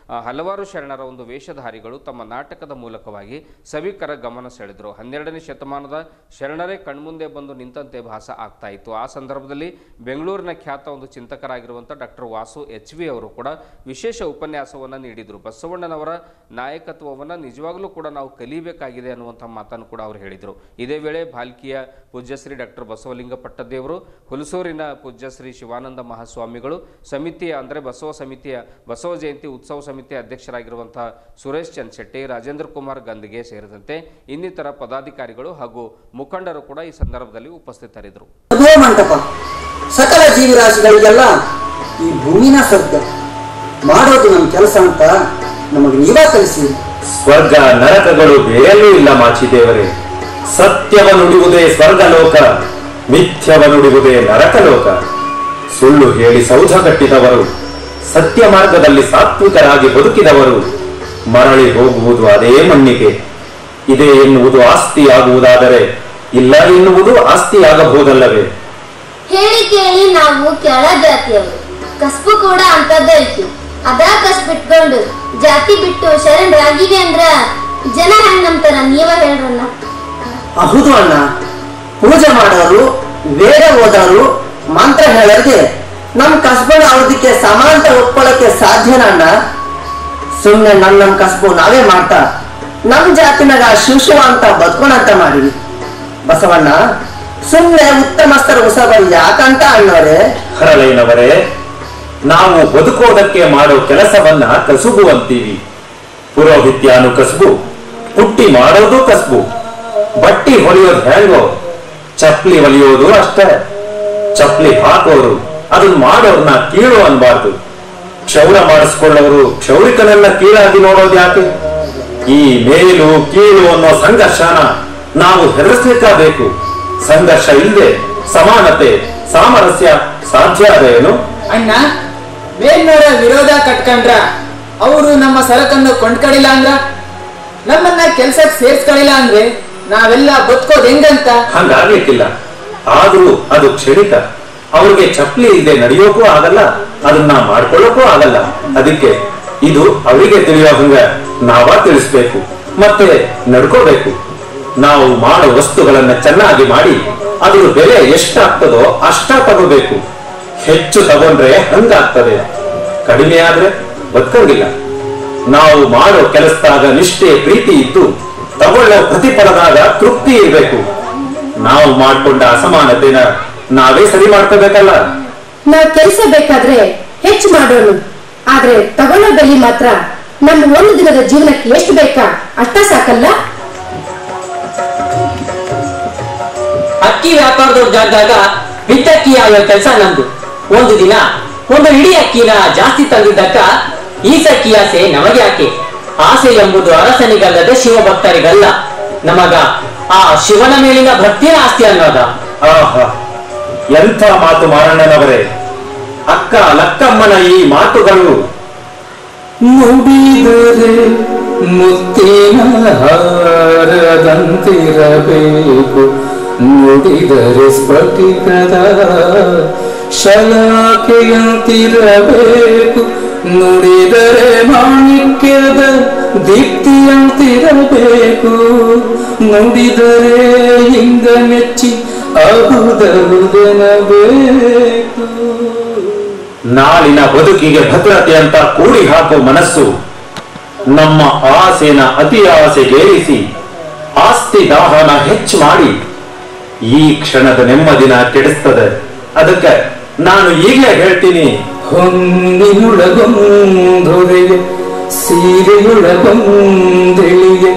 ಹಲವಾರು ಶರಣರ ಒಂದು ವೇಷಧಾರಿಗಳು ತಮ್ಮ ನಾಟಕದ ಮೂಲಕವಾಗಿ ಸಭಿಕರ ಗಮನ ಸೆಳೆದರು. 12ನೇ ಶತಮಾನದ ಶರಣರೇ ಕಣ್ಮುಂದೆ ಬಂದು ನಿಂತಂತೆ ಭಾಸ ಆಗ್ತಾ ಇತ್ತು. ಆ ಸಂದರ್ಭದಲ್ಲಿ ಬೆಂಗಳೂರಿನ ಖ್ಯಾತ ಒಂದು ಚಿಂತಕರಾಗಿರುವಂಥ ಡಾಕ್ಟರ್ ವಾಸು HV ಅವರು ಕೂಡ ವಿಶೇಷ ಉಪನ್ಯಾಸವನ್ನು ನೀಡಿದರು. ಬಸವಣ್ಣನವರ ನಾಯಕತ್ವವನ್ನು ನಿಜವಾಗ್ಲೂ ಕೂಡ ನಾವು ಕಲಿಬೇಕಾಗಿದೆ ಅನ್ನುವಂಥ ಮಾತನ್ನು ಕೂಡ ಅವರು ಹೇಳಿದರು. ಇದೇ ವೇಳೆ ಭಾಲ್ಕಿಯ ಪೂಜ್ಯಶ್ರೀ ಡಾಕ್ಟರ್ ಬಸವಲಿಂಗ ಪಟ್ಟದೇವರು, ಹುಲಸೂರಿನ ಪೂಜ್ಯಶ್ರೀ ಶಿವಾನಂದ ಮಹಾಸ್ವಾಮಿಗಳು, ಸಮಿತಿಯ ಅಂದರೆ ಬಸವ ಸಮಿತಿಯ ಬಸವ ಜಯಂತಿ ಉತ್ಸವ ಸಮಿತಿಯ ಅಧ್ಯಕ್ಷರಾಗಿರುವಂತಹ ಸುರೇಶ್ ಚಂದ್ ಶೆಟ್ಟಿ, ರಾಜೇಂದ್ರ ಕುಮಾರ್ ಗಂದಿಗೆ ಸೇರಿದಂತೆ ಇನ್ನಿತರ ಪದಾಧಿಕಾರಿಗಳು ಹಾಗೂ ಮುಖಂಡರು ಕೂಡ ಈ ಸಂದರ್ಭದಲ್ಲಿ ಉಪಸ್ಥಿತರಿದ್ದರು. ಮಂಟಪ ಸಕಲ ಜೀವರಾಶಿಗಳಿಗೆಲ್ಲ ಈ ಭೂಮಿನ ಸ್ವರ್ಗ ಮಾಡೋದು ನಮ್ಮ ಕೆಲಸ ಅಂತ ನಮಗೆ ನೀವ ಕಲಿಸಿ. ಸ್ವರ್ಗ ನರಕಗಳು ಬೇರೆಲ್ಲೂ ಇಲ್ಲ ಮಾಚಿದೇವರೇ. ಸತ್ಯವ ನುಡಿಯುವುದೇ ಸ್ವರ್ಗಲೋಕ, ಮಿಥ್ಯವ ನುಡಿಯುವುದೇ ನರಕಲೋಕ. ಸುಳ್ಳು ಹೇಳಿ ಸೌಧ ಕಟ್ಟಿದವರು, ಸತ್ಯ ಮಾರ್ಗದಲ್ಲಿ ಸಾತ್ವಿಕರಾಗಿ ಬದುಕಿದವರು ಮರಳಿ ಹೋಗುವುದು ಅದೇ ಮಣ್ಣಿಗೆ. ಇದೆ ಎನ್ನುವುದು ಆಸ್ತಿಯಾಗುವುದಾದರೆ ಇಲ್ಲ ಎನ್ನುವುದು ಆಸ್ತಿಯಾಗಬಹುದಲ್ಲವೇ? ಹೇಳಿ ಕೇಳಿ ನಾವು ಕೆಳ ಜಾತಿಯವರು, ಕಸ್ಬು ಕೂಡ ಅಂತದ್ದೈತಿ. ಅದ ಕಸ್ಬಿಟ್ಕೊಂಡು ಜಾತಿ ಬಿಟ್ಟು ಶರಣರಾಗಿವೆ ಅಂದ್ರ ಜನ ಹೆಂಗ್ ನಂಬ್ತಾರ? ನೀವ ಹೇಳ್ರಣ್ಣ. ಹೌದು ಅಣ್ಣ, ಪೂಜೆ ಮಾಡೋರು, ವೇದ ಓದೋರು, ಮಂತ್ರ ಹೇಳೋರಿಗೆ ನಮ್ ಕಸ್ಬನ ಅವಧಿಗೆ ಸಮಾಂತ ಒಪ್ಕೊಳ್ಳಕ್ಕೆ ಸಾಧ್ಯನ ಅಣ್ಣ? ಸುಮ್ನೆ ನಮ್ ಕಸ್ಬು ನಾವೇ ಮಾಡ್ತಾ ನಮ್ ಜಾತಿನಾಗ ಶಿವಶಿವ ಅಂತ ಬದುಕೋಣಂತ ಮಾಡಿವಿ. ಬಸವಣ್ಣ ಸುಮ್ನೆ ಉತ್ತಮಸ್ಥರ ಉತ್ಸವ ಯಾಕಂತ ಅಣ್ಣವರೇ? ಹರಳಯ್ಯನವರೇ, ನಾವು ಬದುಕೋದಕ್ಕೆ ಮಾಡೋ ಕೆಲಸವನ್ನ ಕಸುಬು ಅಂತೀವಿ. ಪುರೋಹಿತ್ಯಾನು ಕಸುಬು, ಪುಟ್ಟಿ ಮಾಡೋದು ಕಸುಬು. ಬಟ್ಟಿ ಹೊಲಿಯೋದು ಹೇಗೋ ಚಪ್ಲಿ ಹೊಲಿಯೋದು ಅಷ್ಟೇ. ಚಪ್ಲಿ ಹಾಕೋರು ಅದನ್ನ ಮಾಡೋರ್ನ ಕೀಳು ಅನ್ಬಾರ್ದು. ಕ್ಷೌರ ಮಾಡಿಸ್ಕೊಳ್ಳೋರು ಕ್ಷೌರಿಕನನ್ನ ಕೀಳಾಗಿ ನೋಡೋದು ಯಾಕೆ? ಈ ಮೇಲು ಕೀಳು ಅನ್ನೋ ಸಂಘರ್ಷನ ನಾವು ಹೆದರಿಸಲೇಬೇಕು. ಸಂಘರ್ಷ ಇಲ್ಲದೆ ಸಮಾನತೆ ಸಾಮರಸ್ಯ ಸಾಧ್ಯ ಅದೇನು? ಅಣ್ಣ, ಮೇಲ್ನೋರ ವಿರೋಧ ಕಟ್ಕೊಂಡ್ರ ಅವರು ನಮ್ಮ ಸರಕನ್ನು ಕೊಂಡ್ಕಳಿಲ್ಲ ಅಂದ್ರ, ನಮ್ಮನ್ನ ಕೆಲ್ಸಕ್ಕೆ ಸೇರ್ಸ್ಕೊಳ್ಳಿಲ್ಲ ಅಂದ್ರೆ ನಾವೆಲ್ಲ ಬದುಕೋದ್ ಹೆಂಗಂತ? ಹಂಗಾಗ್ಲಿಕ್ಕಿಲ್ಲ. ಆದ್ರೂ ಅದು ಕ್ಷಣಿಕ. ಅವ್ರಿಗೆ ಚಪ್ಪಲಿ ಇಲ್ಲದೆ ನಡೆಯೋಕೂ ಆಗಲ್ಲ, ಅದನ್ನ ಮಾಡ್ಕೊಳ್ಳೋಕೂ ಆಗಲ್ಲ. ಅದಕ್ಕೆ ಇದು ಅವರಿಗೆ ತಿಳಿಯೋ ಹಂಗ ನಾವ ತಿಳಿಸ್ಬೇಕು, ಮತ್ತೆ ನಡ್ಕೋಬೇಕು. ನಾವು ಮಾಡೋ ವಸ್ತುಗಳನ್ನ ಚೆನ್ನಾಗಿ ಮಾಡಿ ಅದ್ರ ಬೆಲೆ ಎಷ್ಟಾಗ್ತದೋ ಅಷ್ಟ ತಗೋಬೇಕು. ಹೆಚ್ಚು ತಗೊಂಡ್ರೆ ಹಂಗಾಗ್ತದೆ, ಕಡಿಮೆ ಆದ್ರೆ ಬದುಕಂಗಿಲ್ಲ. ನಾವು ಮಾಡೋ ಕೆಲಸದಾಗ ನಿಷ್ಠೆ ಪ್ರೀತಿ ಇದ್ದು ತಗೊಳ್ಳೋ ಪ್ರತಿಫಲದಾಗ ತೃಪ್ತಿ ಇರಬೇಕು. ನಾವು ಮಾಡ್ಕೊಂಡ ಅಸಮಾನತೆನ ನಾವೇ ಸರಿ ಮಾಡ್ಕೋಬೇಕಲ್ಲ. ನಾವ್ ಕೆಲಸ ಬೇಕಾದ್ರೆ ಹೆಚ್ಚು ಮಾಡೋಣ, ಆದ್ರೆ ತಗೊಳ್ಳೋ ಬೆಲೆ ಮಾತ್ರ ನಮ್ಮ ಒಂದು ದಿನದ ಜೀವನಕ್ಕೆ ಎಷ್ಟು ಬೇಕಾ ಅಷ್ಟ ಸಾಕಲ್ಲ. ಅಕ್ಕಿ ವ್ಯಾಪಾರದವ್ರ ಜಾಗದಾಗ ಬಿತ್ತಕ್ಕಿ ಆಗೋ ಕೆಲಸ ನಂದು. ಒಂದು ದಿನ ಒಂದು ಇಡೀ ಅಕ್ಕಿನ ಜಾಸ್ತಿ ತಂದಿದ್ದಕ್ಕ ಈ ಸಕ್ಕಿ ಆಸೆ ನಮಗೆ ಯಾಕೆ? ಆಸೆ ಎಂಬುದು ಅರಸನಿಗಲ್ಲದೆ ಶಿವಭಕ್ತರಿಗಲ್ಲ. ನಮಗ ಆ ಶಿವನ ಮೇಲಿನ ಭಕ್ತಿಯ ಆಸ್ತಿ ಅನ್ನೋದ. ಆಹಾ, ಎಂಥ ಮಾತು ಮಾರಣ್ಣನವರೇ! ಅಕ್ಕ ಲಕ್ಕಮ್ಮನ ಈ ಮಾತುಗಳು ನುಡಿದರೆ ಮುತ್ತಿನ ಹಾರದಂತಿರಬೇಕು, ನುಡಿದರೆ ಸ್ಫಟಿಕದ ಶಲಾಕೆಯಂತಿರಬೇಕು, ನುಡಿದರೆ ಮಾಣಿಕ್ಯದ ದೀಪ್ತಿಯಂತಿರಬೇಕು, ನುಡಿದರೆ ಇಂಗ ಮೆಚ್ಚಿ ಅಹುದಹುದೆನಬೇಕು. ನಾಳಿನ ಬದುಕಿಗೆ ಭದ್ರತೆ ಅಂತ ಕೂಡಿ ಹಾಕೋ ಮನಸ್ಸು ನಮ್ಮ ಆಸೆನ ಅತಿ ಆಸೆಗೇರಿಸಿ ಆಸ್ತಿ ದಾಹನ ಹೆಚ್ಚು ಮಾಡಿ ಈ ಕ್ಷಣದ ನೆಮ್ಮದಿನ ಕೆಡಿಸ್ತದೆ. ಅದಕ್ಕೆ ನಾನು ಈಗಲೇ ಹೇಳ್ತೀನಿ, ಹೊಂದಿನೊಳಗೊಂದೊರೆಗೆ ಸೀರೆಯೊಳಗೊಂದೆಳಿಗೆ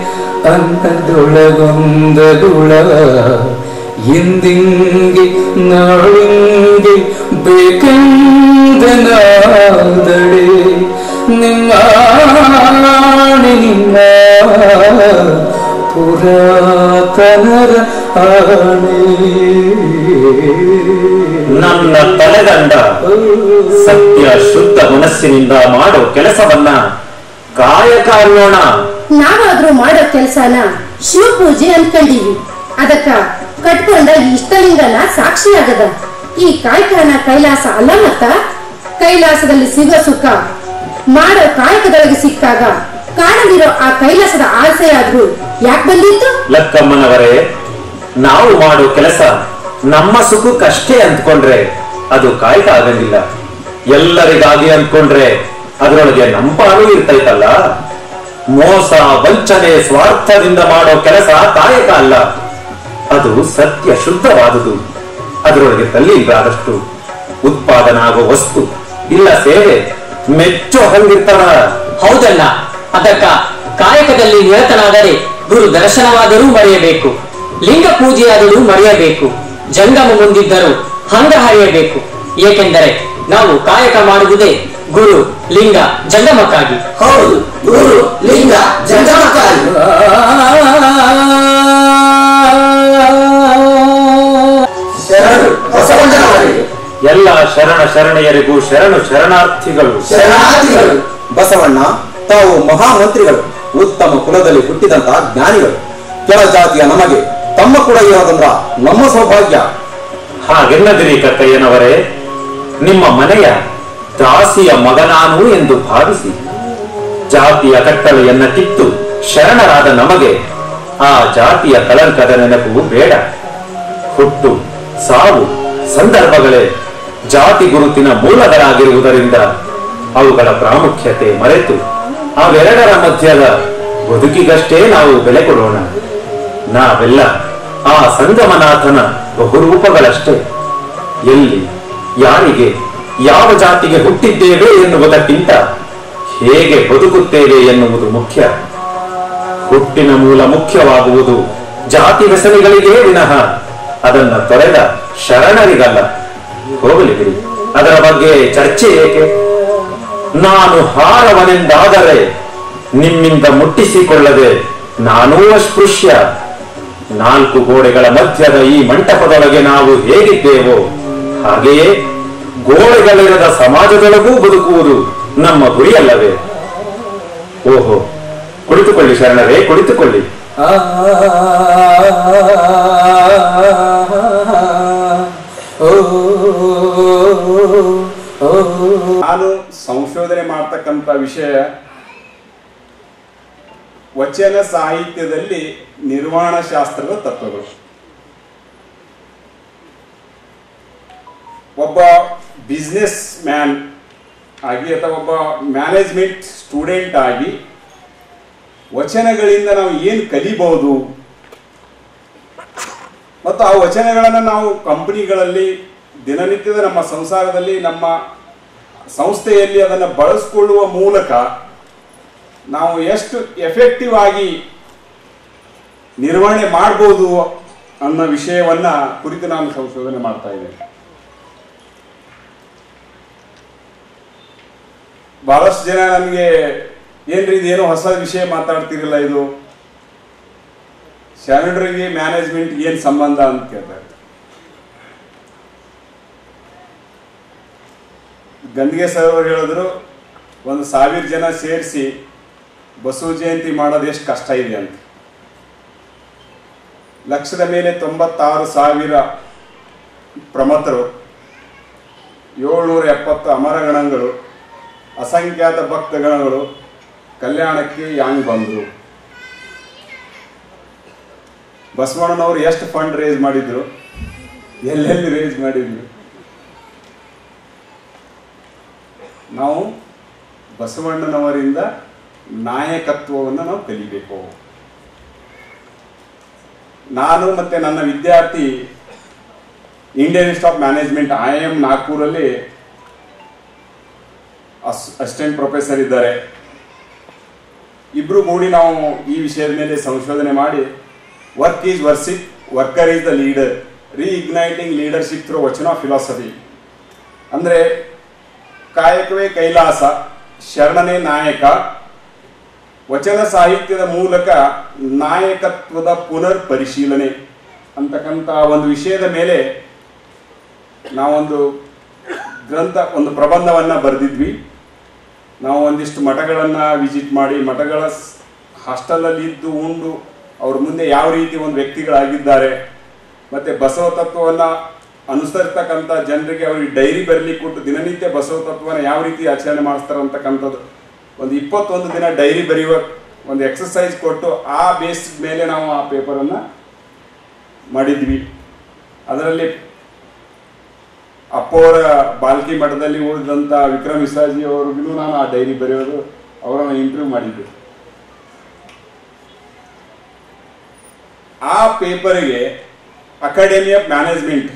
ಅನ್ನದೊಳಗೊಂದಗುಳ ಎಂದಿಂಗೆ ನಾಳಿಂಗೆ ಬೇಕೆಂದನಾದಡೆ ನಿಮ್ಮ ನಿಮ್ಮ ಪುರಾತನರ ಆಣೆ. ನನ್ನ ತಲೆದಂಡ ಸತ್ಯ ಶುದ್ಧ ಮನಸ್ಸಿನಿಂದ ಮಾಡೋ ಕೆಲಸವನ್ನ ಕಾಯಕ ಅನ್ನೋಣ. ನಾವಾದ್ರೂ ಮಾಡೋ ಕೆಲ್ಸನ ಶಿವಪೂಜೆ ಅನ್ಕೊಂಡಿವಿ. ಅದಕ್ಕ ಕಟ್ಕೊಂಡ ಈ ಇಷ್ಟಲಿಂಗನ ಸಾಕ್ಷಿಯಾಗದ. ಈ ಕಾಯಕನ ಕೈಲಾಸ ಅಲ್ಲ ಮತ್ತ. ಕೈಲಾಸದಲ್ಲಿ ಸಿಗೋ ಸುಖ ಮಾಡೋ ಕಾಯಕದೊಳಗೆ ಸಿಕ್ಕಾಗ ಕಾಣದಿರೋ ಆ ಕೈಲಾಸದ ಆಸೆ ಆದ್ರೂ ಯಾಕೆ ಬಂದಿತ್ತು? ಲಕ್ಕಮ್ಮನವರೇ, ನಾವು ಮಾಡೋ ಕೆಲಸ ನಮ್ಮ ಸುಖಕ್ಕಷ್ಟೇ ಅಂದ್ಕೊಂಡ್ರೆ ಅದು ಕಾಯಕ ಆಗಂಗಿಲ್ಲ. ಎಲ್ಲರಿಗಾಗಿ ಅಂದ್ಕೊಂಡ್ರೆ ಅದರೊಳಗೆ ನಂಪಾನು ಇರ್ತೈತಲ್ಲ. ಮೋಸ ವಂಚನೆ ಸ್ವಾರ್ಥದಿಂದ ಮಾಡೋ ಕೆಲಸ ಕಾಯಕ ಅಲ್ಲ, ಅದು ಸತ್ಯ ಶುದ್ಧವಾದುದು. ಅದರೊಳಗೆ ತಲ್ಲಿಲ್ಲಾದಷ್ಟು ಉತ್ಪಾದನಾಗೋ ವಸ್ತು ಇಲ್ಲ ಸೇವೆ ಮೆಚ್ಚೋ ಹಂಗಿರ್ತಾರ. ಹೌದಲ್ಲ, ಅದಕ್ಕ ಕಾಯಕದಲ್ಲಿ ನಿರತನಾದರೆ ಗುರು ದರ್ಶನವಾದರೂ ಮರೆಯಬೇಕು, ಲಿಂಗ ಪೂಜೆಯಾದರೂ ಮರೆಯಬೇಕು, ಜಂಗಮ ಮುಂದಿದ್ದರೂ ಹಂಗ ಹರಿಯಬೇಕು. ಏಕೆಂದರೆ ನಾವು ಕಾಯಕ ಮಾಡುವುದೇ ಗುರು ಲಿಂಗ ಜಂಗಮಕ್ಕಾಗಿ. ಹೌದು, ಗುರು ಲಿಂಗ ಜಂಗಮಕ್ಕಾಗಿ. ಎಲ್ಲ ಶರಣ ಶರಣೆಯರಿಗೂ ಶರಣು ಶರಣಾರ್ಥಿಗಳು. ಬಸವಣ್ಣ ತಾವು ಮಹಾಮಂತ್ರಿಗಳು, ಉತ್ತಮ ಕುಲದಲ್ಲಿ ಹುಟ್ಟಿದಂತಹ ಜ್ಞಾನಿಗಳು. ಕೆಳ ಜಾತಿಯ ನಮಗೆ ತಮ್ಮ ಕೂಡ ಇರೋದಂದ್ರ ನಮ್ಮ ಸೌಭಾಗ್ಯ. ಹಾಗೆನ್ನದಿರಿ ಕಕ್ಕಯ್ಯನವರೇ, ನಿಮ್ಮ ಮನೆಯ ದಾಸಿಯ ಮಗನಾನು ಎಂದು ಭಾವಿಸಿ ಜಾತಿಯ ಕಟ್ಟಳೆಯನ್ನ ಕಿತ್ತು ಶರಣರಾದ ನಮಗೆ ಆ ಜಾತಿಯ ಕಳಂಕದ ನೆನಪು ಬೇಡ. ಹುಟ್ಟು ಸಾವು ಸಂದರ್ಭಗಳೇ ಜಾತಿ ಗುರುತಿನ ಮೂಲಗಳಾಗಿರುವುದರಿಂದ ಅವುಗಳ ಪ್ರಾಮುಖ್ಯತೆ ಮರೆತು ಅವೆರಡರ ಮಧ್ಯದ ಬದುಕಿಗಷ್ಟೇ ನಾವು ಬೆಲೆ ಕೊಡೋಣ. ನಾವೆಲ್ಲ ಆ ಸಂಗಮನಾಥನ ಬಹುರೂಪಗಳಷ್ಟೇ. ಎಲ್ಲಿ ಯಾರಿಗೆ ಯಾವ ಜಾತಿಗೆ ಹುಟ್ಟಿದ್ದೇವೆ ಎನ್ನುವುದಕ್ಕಿಂತ ಹೇಗೆ ಬದುಕುತ್ತೇವೆ ಎನ್ನುವುದು ಮುಖ್ಯ. ಹುಟ್ಟಿನ ಮೂಲ ಮುಖ್ಯವಾಗುವುದು ಜಾತಿ ವ್ಯಸನಿಗಳಿಗೇ ವಿನಃ ಅದನ್ನ ತೊರೆದ ಶರಣರಿಗಲ್ಲ. ಹೋಗಲಿ ಬಿಡಿ, ಅದರ ಬಗ್ಗೆ ಚರ್ಚೆ ಏಕೆ? ನಾನು ಹಾರವನೆಂದಾದರೆ ನಿಮ್ಮಿಂದ ಮುಟ್ಟಿಸಿಕೊಳ್ಳದೆ ನಾನೂ ಅಸ್ಪೃಶ್ಯ. ನಾಲ್ಕು ಗೋಡೆಗಳ ಮಧ್ಯದ ಈ ಮಂಟಪದೊಳಗೆ ನಾವು ಹೇಗಿದ್ದೇವೋ ಹಾಗೆಯೇ ಗೋಡೆಗಳಿರದ ಸಮಾಜದೊಳಗೂ ಬದುಕುವುದು ನಮ್ಮ ಗುರಿಯಲ್ಲವೇ? ಓಹೋ, ಕುಳಿತುಕೊಳ್ಳಿ ಶರಣರೇ, ಕುಳಿತುಕೊಳ್ಳಿ. ನಾನು ಸಂಶೋಧನೆ ಮಾಡ್ತಕ್ಕಂಥ ವಿಷಯ ವಚನ ಸಾಹಿತ್ಯದಲ್ಲಿ ನಿರ್ಮಾಣ ಶಾಸ್ತ್ರದ ತತ್ವಗಳು. ಒಬ್ಬ ಬಿಸ್ನೆಸ್ ಮ್ಯಾನ್ ಆಗಿ ಅಥವಾ ಒಬ್ಬ ಮ್ಯಾನೇಜ್ಮೆಂಟ್ ಸ್ಟೂಡೆಂಟ್ ಆಗಿ ವಚನಗಳಿಂದ ನಾವು ಏನು ಕಲಿಬಹುದು ಮತ್ತು ಆ ವಚನಗಳನ್ನು ನಾವು ಕಂಪನಿಗಳಲ್ಲಿ ದಿನನಿತ್ಯದ ನಮ್ಮ ಸಂಸಾರದಲ್ಲಿ ನಮ್ಮ ಸಂಸ್ಥೆಯಲ್ಲಿ ಅದನ್ನು ಬಳಸಿಕೊಳ್ಳುವ ಮೂಲಕ ನಾವು ಎಷ್ಟು ಎಫೆಕ್ಟಿವ್ ಆಗಿ ನಿರ್ವಹಣೆ ಮಾಡ್ಬೋದು ಅನ್ನೋ ವಿಷಯವನ್ನ ಕುರಿತು ನಾನು ಸಂಶೋಧನೆ ಮಾಡ್ತಾ ಇದ್ದೇನೆ. ಬಹಳಷ್ಟು ಜನ ನಮಗೆ ಏನ್ರಿ ಇದೇನೋ ಹೊಸ ವಿಷಯ ಮಾತಾಡ್ತಿರಲ್ಲ, ಇದು ಶರಣರಿಗೆ ಮ್ಯಾನೇಜ್ಮೆಂಟ್ ಏನ್ ಸಂಬಂಧ ಅಂತ ಕೇಳ್ತಾರೆ. ಗಂದಿಗೆ ಸರ್ ಅವರು ಹೇಳಿದ್ರು, 1,000 ಜನ ಸೇರಿಸಿ ಬಸವ ಜಯಂತಿ ಮಾಡೋದು ಎಷ್ಟು ಕಷ್ಟ ಇದೆ ಅಂತ. ಲಕ್ಷದ ಮೇಲೆ 96,000 ಪ್ರಮಥರು, 770 ಅಮರಗಣಗಳು, ಅಸಂಖ್ಯಾತ ಭಕ್ತಗಣಗಳು ಕಲ್ಯಾಣಕ್ಕೆ ಯಾಂಗ್ ಬಂದರು. ಬಸವಣ್ಣನವರು ಎಷ್ಟು ಫಂಡ್ ರೇಸ್ ಮಾಡಿದ್ರು, ಎಲ್ಲೆಲ್ಲಿ ರೇಸ್ ಮಾಡಿದ್ರು. ನಾವು ಬಸವಣ್ಣನವರಿಂದ ನಾಯಕತ್ವವನ್ನು ನಾವು ಕಲಿಬೇಕು. ನಾನು ಮತ್ತೆ ನನ್ನ ವಿದ್ಯಾರ್ಥಿ Indian institute of management IIM ನಾಗ್ಪುರಲ್ಲಿ ಅಸಿಸ್ಟೆಂಟ್ ಪ್ರೊಫೆಸರ್ ಇದ್ದಾರೆ. ಇಬ್ರು ಕೂಡಿ ನಾವು ಈ ವಿಷಯದ ಮೇಲೆ ಸಂಶೋಧನೆ ಮಾಡಿ work is worship, worker is the leader, reigniting leadership through vachana philosophy. ಅಂದರೆ ಕಾಯಕವೇ ಕೈಲಾಸ, ಶರಣನೇ ನಾಯಕ, ವಚನ ಸಾಹಿತ್ಯದ ಮೂಲಕ ನಾಯಕತ್ವದ ಪುನರ್ ಪರಿಶೀಲನೆ ಅಂತಕ್ಕಂಥ ಒಂದು ವಿಷಯದ ಮೇಲೆ ನಾವೊಂದು ಒಂದು ಪ್ರಬಂಧವನ್ನು ಬರೆದಿದ್ವಿ. ನಾವು ಒಂದಿಷ್ಟು ಮಠಗಳನ್ನು ವಿಸಿಟ್ ಮಾಡಿ, ಮಠಗಳ ಹಾಸ್ಟೆಲಲ್ಲಿ ಇದ್ದು ಉಂಡು ಅವ್ರ ಮುಂದೆ ಯಾವ ರೀತಿ ಒಂದು ವ್ಯಕ್ತಿಗಳಾಗಿದ್ದಾರೆ, ಮತ್ತು ಬಸವ ತತ್ವವನ್ನು ಅನುಸರಿಸ್ತಕ್ಕಂಥ ಜನರಿಗೆ ಅವ್ರಿಗೆ ಡೈರಿ ಬರಲಿಕ್ಕೆ ಕೊಟ್ಟು ದಿನನಿತ್ಯ ಬಸವ ತತ್ವವನ್ನು ಯಾವ ರೀತಿ ಆಚರಣೆ ಮಾಡಿಸ್ತಾರೆ ಅಂತಕ್ಕಂಥದ್ದು ಒಂದು 21 ದಿನ ಡೈರಿ ಬರೆಯುವ ಒಂದು ಎಕ್ಸಸೈಸ್ ಕೊಟ್ಟು ಆ ಬೇಸ್ ಮೇಲೆ ನಾವು ಆ ಪೇಪರನ್ನು ಮಾಡಿದ್ವಿ. ಅದರಲ್ಲಿ ಅಪ್ಪವರ ಬಾಲ್ಕಿ ಮಠದಲ್ಲಿ ಓದಿದಂಥ ವಿಕ್ರಮ್ ವಿಸಾಜಿ ಅವ್ರಿಗೂ ನಾನು ಆ ಡೈರಿ ಬರೆಯೋದು, ಅವರನ್ನು ಇಂಟರ್ವ್ಯೂ ಮಾಡಿದ್ದೆ. ಆ ಪೇಪರಿಗೆ ಅಕಾಡೆಮಿ ಆಫ್ ಮ್ಯಾನೇಜ್ಮೆಂಟ್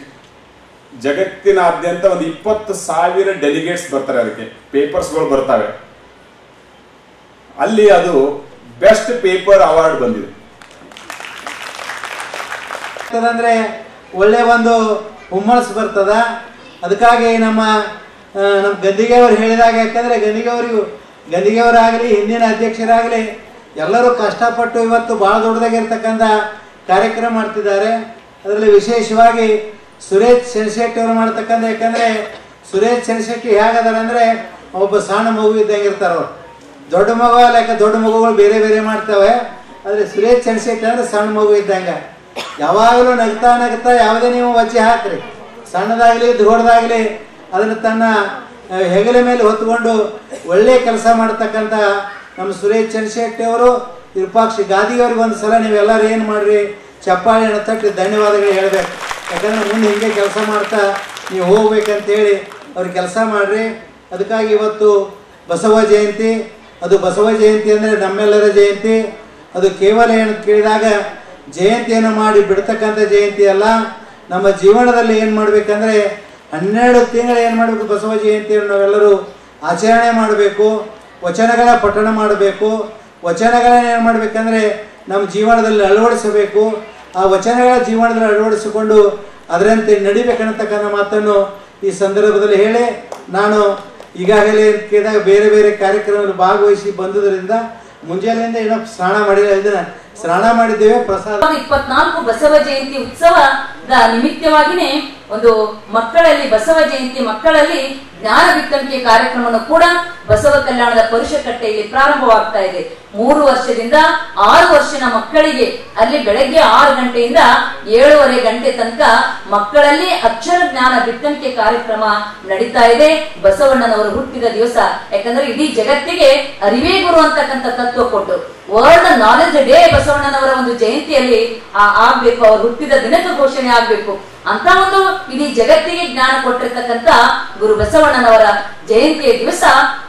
ಜಗತ್ತಿನಾದ್ಯಂತ ಒಂದು 20,000 ಡೆಲಿಗೇಟ್ಸ್ ಬರ್ತಾರೆ, ಅದಕ್ಕೆ ಪೇಪರ್ಸ್ಗಳು ಬರ್ತವೆ. ಅಲ್ಲಿ ಅದು ಬೆಸ್ಟ್ ಪೇಪರ್ ಅವಾರ್ಡ್ ಬಂದಿದೆ. ಅಂದ್ರೆ ಒಳ್ಳೆ ಒಂದು ಹುಮ್ಮಸ್ ಬರ್ತದ. ಅದಕ್ಕಾಗಿ ನಮ್ಮ ಗದ್ದಿಗೆ ಅವರು ಹೇಳಿದಾಗ, ಯಾಕಂದ್ರೆ ಗದ್ದಿಗೆಯವರಾಗಲಿ ಹಿಂದಿನ ಅಧ್ಯಕ್ಷರಾಗಲಿ ಎಲ್ಲರೂ ಕಷ್ಟಪಟ್ಟು ಇವತ್ತು ಭಾಳ ದೊಡ್ಡದಾಗಿರ್ತಕ್ಕಂಥ ಕಾರ್ಯಕ್ರಮ ಮಾಡ್ತಿದ್ದಾರೆ. ಅದರಲ್ಲಿ ವಿಶೇಷವಾಗಿ ಸುರೇಶ್ ಶೆಣಶೆಟ್ಟಿ ಅವರು ಮಾಡ್ತಕ್ಕಂಥ, ಯಾಕಂದ್ರೆ ಸುರೇಶ್ ಶೆಣಶೆಟ್ಟಿ ಹೇಗದಾರೆ ಅಂದ್ರೆ ಒಬ್ಬ ಸಣ್ಣ ಮಗು ಇದ್ದಂಗೆ ಇರ್ತಾರ. ಅವ್ರು ದೊಡ್ಡ ಮಗು ಲೆಕ್ಕ, ದೊಡ್ಡ ಮಗುಗಳು ಬೇರೆ ಬೇರೆ ಮಾಡ್ತವೆ. ಆದರೆ ಸುರೇಶ್ ಶೆಣಶೆಟ್ಟಿ ಅಂದ್ರೆ ಸಣ್ಣ ಮಗು ಇದ್ದಂಗೆ, ಯಾವಾಗಲೂ ನಗ್ತಾ ನಗ್ತಾ ಯಾವುದೇ ನೀವು ವಜ್ಜೆ ಹಾಕ್ರಿ, ಸಣ್ಣದಾಗಲಿ ದೊಡ್ಡದಾಗಲಿ ಅದನ್ನು ತನ್ನ ಹೆಗಲ ಮೇಲೆ ಹೊತ್ಕೊಂಡು ಒಳ್ಳೆ ಕೆಲಸ ಮಾಡತಕ್ಕಂಥ ನಮ್ಮ ಸುರೇಶ್ ಶೆಣಶೆಟ್ಟಿ ಅವರು, ವಿರೂಪಾಕ್ಷ ಗಾದಿಯವರಿಗೆ ಒಂದು ಸಲ ನೀವೆಲ್ಲರೂ ಏನು ಮಾಡ್ರಿ, ಚಪ್ಪಾಳೆಯನ್ನು ತಟ್ಟಿ ಧನ್ಯವಾದಗಳು ಹೇಳಬೇಕು. ಯಾಕಂದ್ರೆ ಮುಂದೆ ಹಿಂಗೆ ಕೆಲಸ ಮಾಡ್ತಾ ನೀವು ಹೋಗ್ಬೇಕಂತೇಳಿ ಅವ್ರಿಗೆ ಕೆಲಸ ಮಾಡ್ರಿ. ಅದಕ್ಕಾಗಿ ಇವತ್ತು ಬಸವ ಜಯಂತಿ, ಅದು ಬಸವ ಜಯಂತಿ ಅಂದರೆ ನಮ್ಮೆಲ್ಲರ ಜಯಂತಿ. ಅದು ಕೇವಲ ಏನು ಕೇಳಿದಾಗ ಜಯಂತಿಯನ್ನು ಮಾಡಿ ಬಿಡ್ತಕ್ಕಂಥ ಜಯಂತಿ ಅಲ್ಲ. ನಮ್ಮ ಜೀವನದಲ್ಲಿ ಏನು ಮಾಡಬೇಕಂದ್ರೆ 12 ತಿಂಗಳು ಏನು ಮಾಡಬೇಕು, ಬಸವ ಜಯಂತಿಯನ್ನು ನಾವೆಲ್ಲರೂ ಆಚರಣೆ ಮಾಡಬೇಕು, ವಚನಗಳ ಪಠಣ ಮಾಡಬೇಕು. ವಚನಗಳನ್ನು ಏನು ಮಾಡಬೇಕಂದ್ರೆ ನಮ್ಮ ಜೀವನದಲ್ಲಿ ಅಳವಡಿಸಬೇಕು. ಆ ವಚನಗಳ ಜೀವನದಲ್ಲಿ ಅಳವಡಿಸಿಕೊಂಡು ಅದರಂತೆ ನಡಿಬೇಕನ್ನತಕ್ಕಂಥ ಮಾತನ್ನು ಈ ಸಂದರ್ಭದಲ್ಲಿ ಹೇಳಿ, ನಾನು ಈಗಾಗಲೇ ಕೇಳಿದಾಗ ಬೇರೆ ಬೇರೆ ಕಾರ್ಯಕ್ರಮದಲ್ಲಿ ಭಾಗವಹಿಸಿ ಬಂದುದರಿಂದ ಮುಂಜಾನೆಯಿಂದ ಏನೋ ಸ್ನಾನ ಮಾಡಿಲ್ಲ, ಇದನ್ನ ಸ್ನಾನ ಮಾಡಿದ್ದೇವೆ. ಪ್ರಸಾದ 24 ಬಸವ ಜಯಂತಿ ಉತ್ಸವದ ನಿಮಿತ್ತವಾಗಿನೇ ಒಂದು ಮಕ್ಕಳಲ್ಲಿ ಬಸವ ಜಯಂತಿ ಮಕ್ಕಳಲ್ಲಿ ಜ್ಞಾನ ಬಿತ್ತಣಿಕೆ ಕಾರ್ಯಕ್ರಮವನ್ನು ಕೂಡ ಬಸವ ಕಲ್ಯಾಣದ ಪರುಷಕಟ್ಟೆಯಲ್ಲಿ ಪ್ರಾರಂಭವಾಗ್ತಾ ಇದೆ. 3 ವರ್ಷದಿಂದ 6 ವರ್ಷದ ಮಕ್ಕಳಿಗೆ ಅಲ್ಲಿ ಬೆಳಗ್ಗೆ 6 ಗಂಟೆಯಿಂದ 7:30 ಗಂಟೆ ತನಕ ಮಕ್ಕಳಲ್ಲಿ ಅಕ್ಷರ ಜ್ಞಾನ ಬಿತ್ತಣಿಕೆ ಕಾರ್ಯಕ್ರಮ ನಡೀತಾ ಇದೆ. ಬಸವಣ್ಣನವರು ಹುಟ್ಟಿದ ದಿವಸ, ಯಾಕಂದ್ರೆ ಇಡೀ ಜಗತ್ತಿಗೆ ಅರಿವೇ ಗುರು ಅಂತಕ್ಕಂಥ ತತ್ವ ಕೊಟ್ಟು ವರ್ಲ್ಡ್ ನಾಲೆಜ್ ಡೇ ಬಸವಣ್ಣನವರ ಒಂದು ಜಯಂತಿಯಲ್ಲಿ ಆಗ್ಬೇಕು, ಅವರು ಹುಟ್ಟಿದ ದಿನಕ್ಕೆ ಘೋಷಣೆ ಆಗ್ಬೇಕು ಅಂತ ಒಂದು ಇಡೀ ಜಗತ್ತಿಗೆ ಜ್ಞಾನ ಕೊಟ್ಟಿರ್ತಕ್ಕಂಥ ಗುರು ಬಸವಣ್ಣನವರ ಜಯಂತಿಯ ದಿವಸ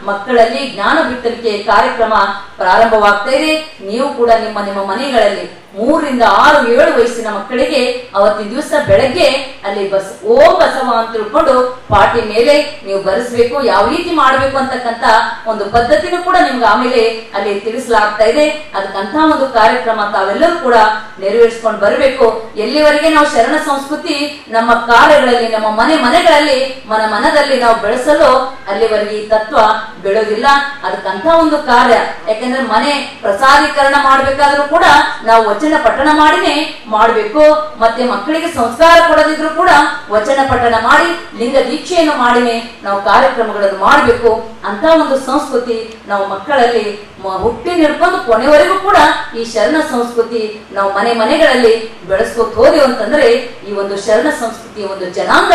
ಮಕ್ಕಳಲ್ಲಿ ಜ್ಞಾನ ಬಿತ್ತಣಿಕೆ ಕಾರ್ಯಕ್ರಮ ಪ್ರಾರಂಭವಾಗ್ತಾ ಇದೆ. ನೀವು ಕೂಡ ನಿಮ್ಮ ನಿಮ್ಮ ಮನೆಗಳಲ್ಲಿ 3 ರಿಂದ 6, 7 ವಯಸ್ಸಿನ ಮಕ್ಕಳಿಗೆ ಅವತ್ತಿನ ದಿವಸ ಬೆಳಗ್ಗೆ ಅಲ್ಲಿ ಓಂ ಬಸವ ಅಂತ ತಿಳ್ಕೊಂಡು ಪಾಟಿ ಮೇಲೆ ನೀವು ಬರೆಸ್ಬೇಕು. ಯಾವ ರೀತಿ ಮಾಡ್ಬೇಕು ಅಂತಕ್ಕಂತ ಒಂದು ಪದ್ಧತಿನೂ ಕೂಡ ನಿಮ್ಗೆ ಆಮೇಲೆ ಅಲ್ಲಿ ತಿಳಿಸಲಾಗ್ತಾ ಇದೆ. ಅದಕ್ಕಂತ ಒಂದು ಕಾರ್ಯಕ್ರಮ ತಾವೆಲ್ಲರೂ ಕೂಡ ನೆರವೇರಿಸಿಕೊಂಡು ಬರಬೇಕು. ಎಲ್ಲಿವರೆಗೆ ನಾವು ಶರಣ ಸಂಸ್ಕೃತಿ ನಮ್ಮ ಕಾರ್ಯಗಳಲ್ಲಿ, ನಮ್ಮ ಮನೆಗಳಲ್ಲಿ, ಮನದಲ್ಲಿ ನಾವು ಬೆಳೆಸಲು ಅಲ್ಲಿವರೆಗೆ ಈ ತತ್ವ ಬೆಳೋದಿಲ್ಲ. ಅದಕ್ಕಂತ ಒಂದು ಕಾರ್ಯ, ಯಾಕಂದ್ರೆ ಮನೆ ಪ್ರಸಾದೀಕರಣ ಮಾಡ್ಬೇಕಾದ್ರೂ ಕೂಡ ನಾವು ವಚನ ಪಠಣ ಮಾಡಿನೇ ಮಾಡಬೇಕು. ಮತ್ತೆ ಮಕ್ಕಳಿಗೆ ಸಂಸ್ಕಾರ ಕೊಡದಿದ್ರು ಕೂಡ ವಚನ ಪಠಣ ಮಾಡಿ ಲಿಂಗ ದೀಕ್ಷೆಯನ್ನು ಮಾಡಿನೇ ನಾವು ಕಾರ್ಯಕ್ರಮಗಳನ್ನು ಮಾಡಬೇಕು. ಅಂತ ಒಂದು ಸಂಸ್ಕೃತಿ ನಾವು ಮಕ್ಕಳಲ್ಲಿ ಹುಟ್ಟಿ ಹಿಡ್ಕೊಂಡು ಕೊನೆವರೆಗೂ ಕೂಡ ಈ ಶರಣ ಸಂಸ್ಕೃತಿ ನಾವು ಮನೆಗಳಲ್ಲಿ ಬೆಳೆಸ್ಕೊತ ಹೋದೆವು ಅಂತಂದ್ರೆ ಈ ಒಂದು ಶರಣ ಸಂಸ್ಕೃತಿ ಒಂದು ಜನಾಂಗ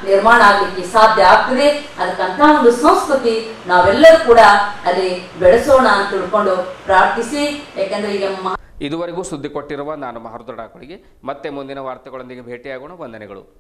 ನಿರ್ಮಾಣ ಆಗ್ಲಿಕ್ಕೆ ಸಾಧ್ಯ ಆಗ್ತದೆ. ಅದಕ್ಕಂತ ಒಂದು ಸಂಸ್ಕೃತಿ ನಾವೆಲ್ಲರೂ ಕೂಡ ಅಲ್ಲಿ ಬೆಳೆಸೋಣ ಅಂತ ತಿಳ್ಕೊಂಡು ಪ್ರಾರ್ಥಿಸಿ. ಯಾಕಂದ್ರೆ ಈಗ ಇದುವರೆಗೂ ಸುದ್ದಿ ಕೊಟ್ಟಿರುವ ನಾನು ಮಹರ್ದೊಡ್ಡಾಕೊಳಿಗೆ ಮತ್ತೆ ಮುಂದಿನ ವಾರ್ತೆಗಳೊಂದಿಗೆ ಭೇಟಿಯಾಗೋಣ. ವಂದನೆಗಳು.